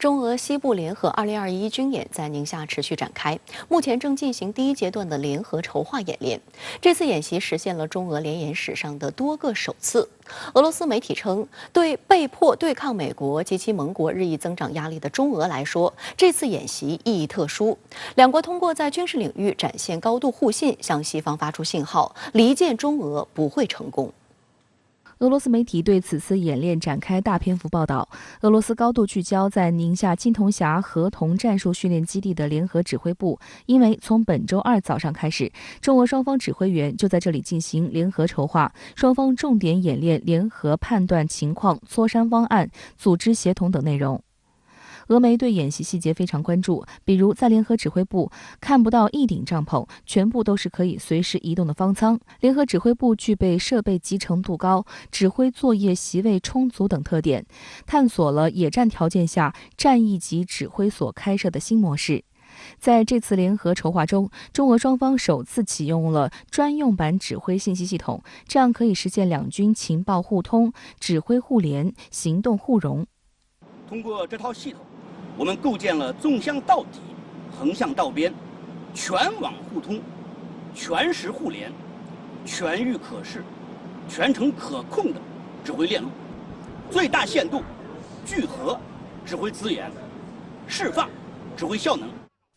中俄西部联合2021军演在宁夏持续展开，目前正进行第一阶段的联合筹划演练。这次演习实现了中俄联演史上的多个首次。俄罗斯媒体称，对被迫对抗美国及其盟国日益增长压力的中俄来说，这次演习意义特殊。两国通过在军事领域展现高度互信，向西方发出信号，离间中俄不会成功。俄罗斯媒体对此次演练展开大篇幅报道。俄罗斯高度聚焦在宁夏金铜峡合同战术训练基地的联合指挥部，因为从本周二早上开始，中俄双方指挥员就在这里进行联合筹划，双方重点演练联合判断情况、磋商方案、组织协同等内容。俄媒对演习细节非常关注，比如在联合指挥部看不到一顶帐篷，全部都是可以随时移动的方舱。联合指挥部具备设备集成度高、指挥作业席位充足等特点，探索了野战条件下战役级指挥所开设的新模式。在这次联合筹划中，中俄双方首次启用了专用版指挥信息系统，这样可以实现两军情报互通、指挥互联、行动互融。通过这套系统，我们构建了纵向到底、横向到边、全网互通、全时互联、全域可视、全程可控的指挥链路，最大限度聚合指挥资源，释放指挥效能。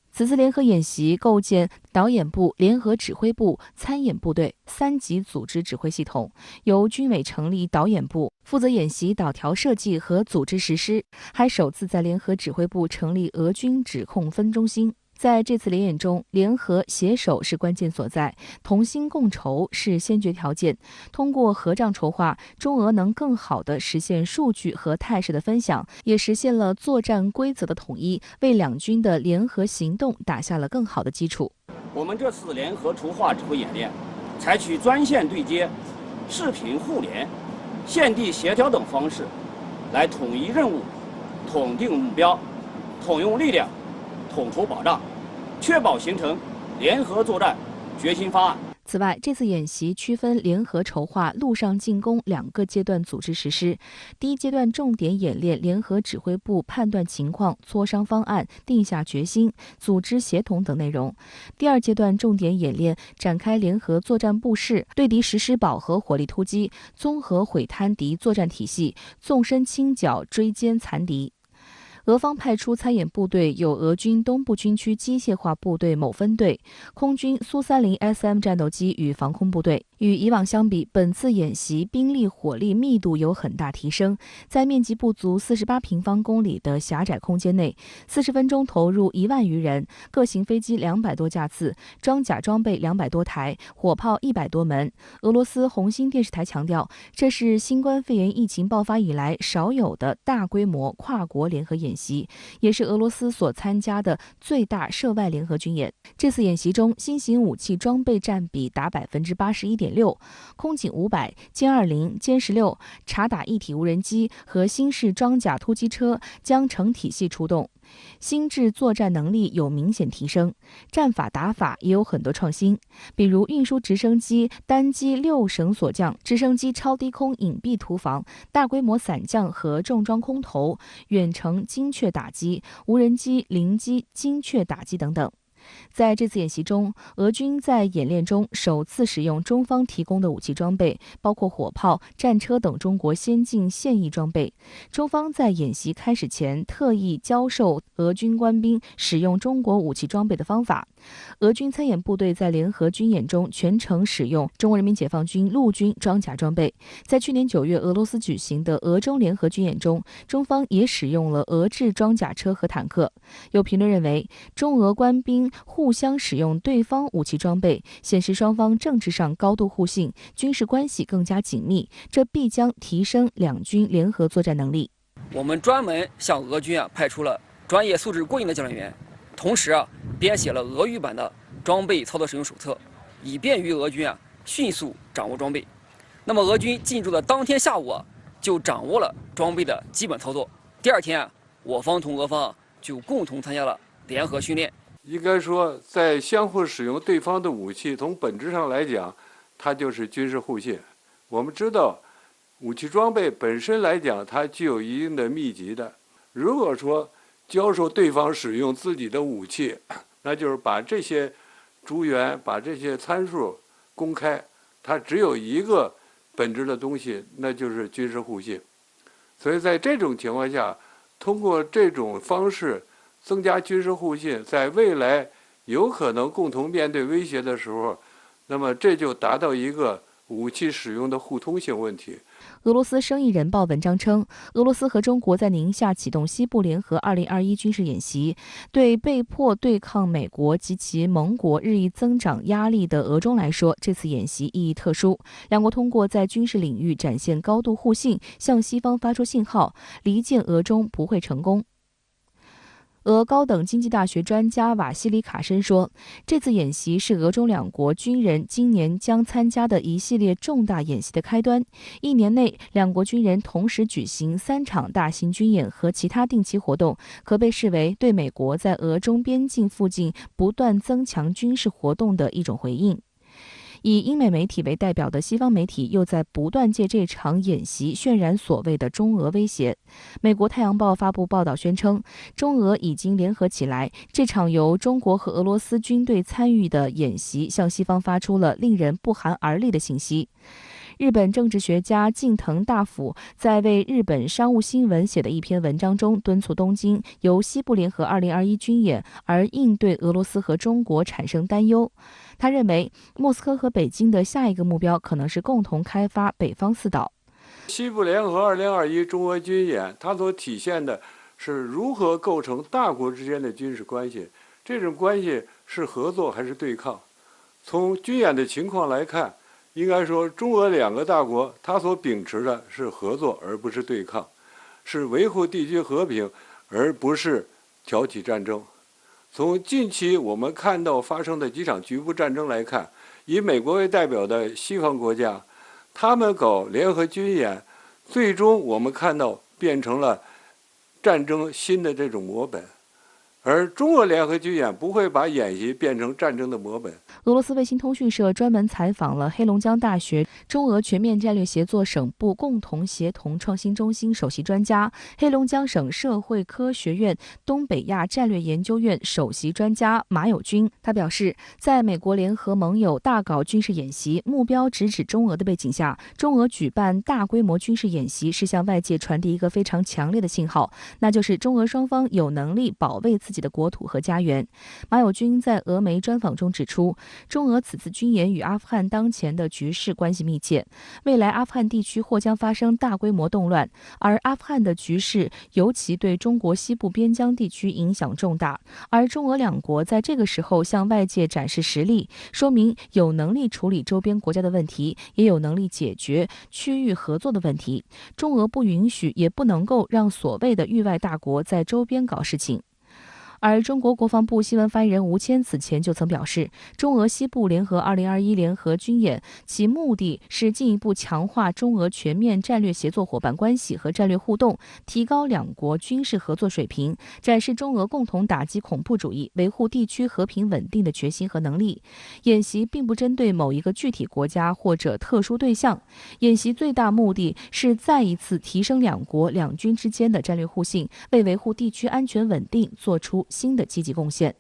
此次联合演习构建导演部、联合指挥部、参演部队3级组织指挥系统，由军委成立导演部，负责演习导条设计和组织实施，还首次在联合指挥部成立俄军指控分中心。在这次联演中，联合携手是关键所在，同心共筹是先决条件。通过合账筹划，中俄能更好地实现数据和态势的分享，也实现了作战规则的统一，为两军的联合行动打下了更好的基础。我们这次联合筹划指挥演练，采取专线对接、视频互联、现地协调等方式，来统一任务、统定目标、统用力量、统筹保障，确保形成联合作战决心方案。此外，这次演习区分联合筹划、陆上进攻2个阶段组织实施。第一阶段重点演练联合指挥部判断情况、磋商方案、定下决心、组织协同等内容。第二阶段重点演练展开联合作战布势，对敌实施饱和火力突击，综合毁瘫敌作战体系，纵深清剿追歼残敌。俄方派出参演部队有俄军东部军区机械化部队某分队、空军苏30 SM 战斗机与防空部队。与以往相比，本次演习兵力火力密度有很大提升，在面积不足48平方公里的狭窄空间内，40分钟投入1万余人，各型飞机200多架次，装甲装备200多台，火炮100多门。俄罗斯红星电视台强调，这是新冠肺炎疫情爆发以来少有的大规模跨国联合演习，也是俄罗斯所参加的最大涉外联合军演。这次演习中，新型武器装备占比达81.6%，空警500、歼20、歼16、察打一体无人机和新式装甲突击车将成体系出动。新制作战能力有明显提升，战法打法也有很多创新，比如运输直升机单机6绳索降、直升机超低空隐蔽突防、大规模伞降和重装空投、远程精确打击、无人机零机精确打击等等。在这次演习中，俄军在演练中首次使用中方提供的武器装备，包括火炮、战车等中国先进现役装备。中方在演习开始前特意教授俄军官兵使用中国武器装备的方法。俄军参演部队在联合军演中全程使用中国人民解放军陆军装甲装备。在去年9月俄罗斯举行的俄中联合军演中，中方也使用了俄制装甲车和坦克。有评论认为，中俄官兵互相使用对方武器装备，显示双方政治上高度互信，军事关系更加紧密，这必将提升两军联合作战能力。我们专门向俄军派出了专业素质过硬的教练员，同时编写了俄语版的装备操作使用手册，以便于俄军迅速掌握装备。那么俄军进驻的当天下午就掌握了装备的基本操作。第二天我方同俄方就共同参加了联合训练。应该说，在相互使用对方的武器，从本质上来讲，它就是军事互信。我们知道，武器装备本身来讲，它具有一定的密集的。如果说教授对方使用自己的武器，那就是把这些诸元、把这些参数公开。它只有一个本质的东西，那就是军事互信。所以在这种情况下，通过这种方式增加军事互信，在未来有可能共同面对威胁的时候，那么这就达到一个武器使用的互通性问题。俄罗斯生意人报文章称，俄罗斯和中国在宁夏启动西部联合2021军事演习，对被迫对抗美国及其盟国日益增长压力的俄中来说，这次演习意义特殊。两国通过在军事领域展现高度互信，向西方发出信号，离间俄中不会成功。俄高等经济大学专家瓦西里卡申说，这次演习是俄中两国军人今年将参加的一系列重大演习的开端。一年内，两国军人同时举行3场大型军演和其他定期活动，可被视为对美国在俄中边境附近不断增强军事活动的一种回应。以英美媒体为代表的西方媒体又在不断借这场演习渲染所谓的中俄威胁。美国《太阳报》发布报道宣称，中俄已经联合起来，这场由中国和俄罗斯军队参与的演习向西方发出了令人不寒而栗的信息。日本政治学家近藤大辅在为日本商务新闻写的一篇文章中，敦促东京由西部联合2021军演而应对俄罗斯和中国产生担忧。他认为，莫斯科和北京的下一个目标可能是共同开发北方四岛。西部联合2021中俄军演，它所体现的是如何构成大国之间的军事关系，这种关系是合作还是对抗？从军演的情况来看，应该说中俄两个大国，它所秉持的是合作而不是对抗，是维护地区和平而不是挑起战争。从近期我们看到发生的几场局部战争来看，以美国为代表的西方国家，他们搞联合军演，最终我们看到变成了战争新的这种模本。而中俄联合军演不会把演习变成战争的模本。俄罗斯卫星通讯社专门采访了黑龙江大学中俄全面战略协作省部共同协同创新中心首席专家、黑龙江省社会科学院东北亚战略研究院首席专家马友军。他表示，在美国联合盟友大搞军事演习，目标直指中俄的背景下，中俄举办大规模军事演习是向外界传递一个非常强烈的信号，那就是中俄双方有能力保卫自己的国土和家园。马友军在俄媒专访中指出，中俄此次军演与阿富汗当前的局势关系密切，未来阿富汗地区或将发生大规模动乱，而阿富汗的局势尤其对中国西部边疆地区影响重大，而中俄两国在这个时候向外界展示实力，说明有能力处理周边国家的问题，也有能力解决区域合作的问题。中俄不允许也不能够让所谓的域外大国在周边搞事情。而中国国防部新闻发言人吴谦此前就曾表示，中俄西部联合2021联合军演，其目的是进一步强化中俄全面战略协作伙伴关系和战略互动，提高两国军事合作水平，展示中俄共同打击恐怖主义、维护地区和平稳定的决心和能力。演习并不针对某一个具体国家或者特殊对象，演习最大目的是再一次提升两国两军之间的战略互信，为维护地区安全稳定做出新的积极贡献。